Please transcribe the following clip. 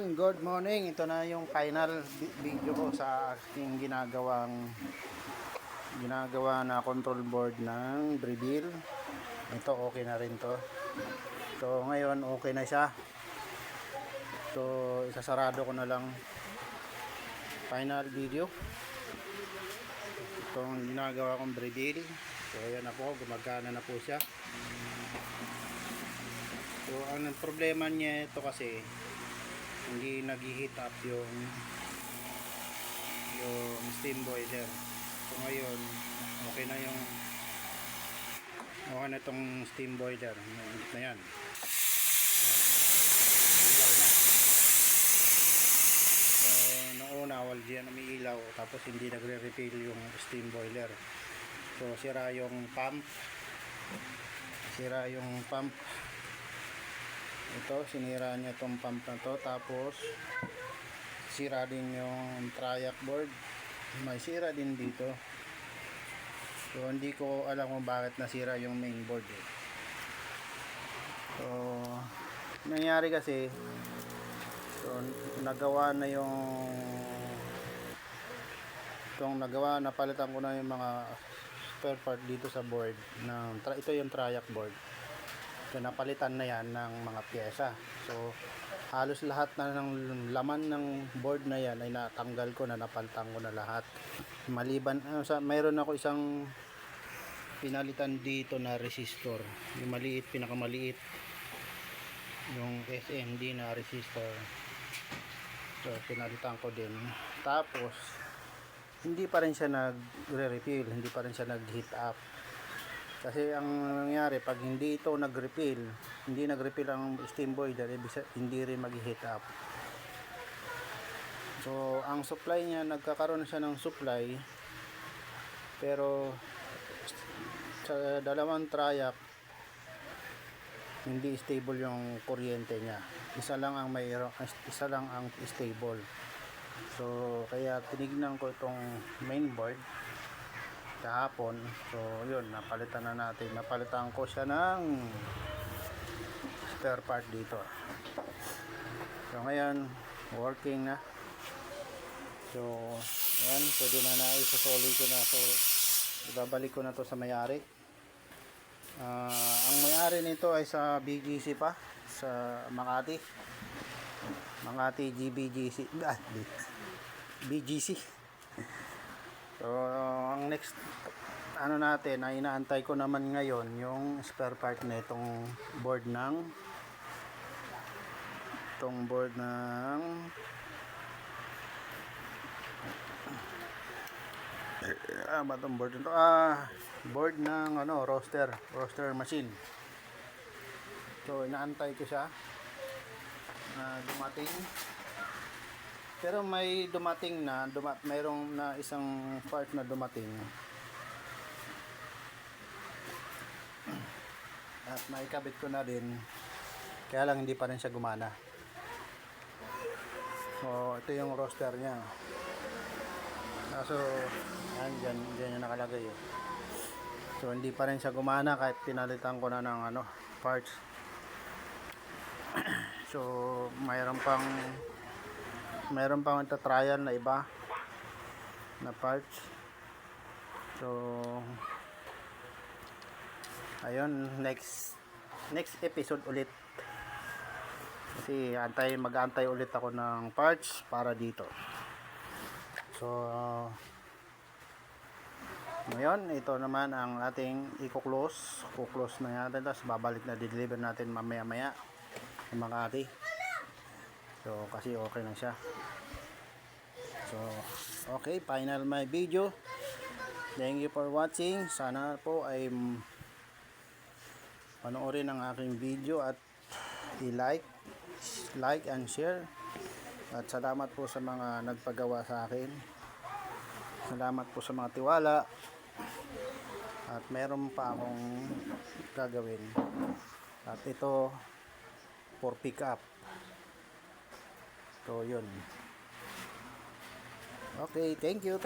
Good morning. Ito na yung final video ko sa aking ginagawa na control board ng Breville. Ito okay na rin to. So ngayon okay na siya. So isasarado ko na lang final video. Itong ginagawa kong Breville. So ayan na po, gumagana na po siya. So ang problema niya ito kasi hindi nag-heat up yung steam boiler. So ngayon okay na itong steam boiler. Nainit na yan. Ilaw na. So noong una wala diyan umiilaw, tapos hindi nagre-refill yung steam boiler. So sira yung pump. Ito, sinira niya itong pump na to, tapos sira din yung triac board, may sira din dito. So hindi ko alam kung bakit nasira yung main board eh. So nangyari kasi, so nagawa napalitan ko na yung mga spare part dito sa board ng ito yung triac board. So napalitan na yan ng mga pyesa. So halos lahat na ng laman ng board na yan ay natanggal ko na, napalitan ko na lahat. Maliban mayroon ako isang pinalitan dito na resistor, yung maliit, pinakamaliit, yung SMD na resistor. So pinalitan ko din. Tapos hindi pa rin siya nagre-refill, hindi pa rin siya nag-heat up. Kasi ang nangyari, pag hindi ito nag-refill ang steam boiler, hindi rin mag-heat up. So ang supply niya, nagkakaroon siya ng supply, pero sa dalawang triac hindi stable yung kuryente niya. Isa lang ang stable. So kaya tinignan ko itong mainboard kahapon. So yun, napalitan ko siya ng spare part dito. So ngayon working na. So ayan, pwede na isosoli ko na. So ibabalik ko na to sa may-ari. Ang may-ari nito ay sa BGC pa, sa Makati BGC. So ang next natin ay inaantay ko naman ngayon yung spare part na itong board ng board ng roaster machine. So inaantay ko siya na dumating. Pero may dumating na, mayroong na isang part na dumating. At naikabit ko na din. Kaya lang hindi pa rin siya gumana. So ito yung roaster niya. So dyan yung nakalagay eh. So hindi pa rin siya gumana kahit pinalitan ko na ng parts. So mayroon pang trial na iba na parts. So ayun, next episode ulit, kasi mag-aantay ulit ako ng parts para dito. So ngayon, ito naman ang ating i-close na natin, tapos babalik na deliver natin mamaya sa Makati. So kasi okay na siya. So okay, final my video. Thank you for watching. Sana po ay panoorin ang aking video at i-like and share. At salamat po sa mga nagpagawa sa akin. Salamat po sa mga tiwala. At meron pa akong gagawin. At ito for pick up. So yun. Okay, thank you.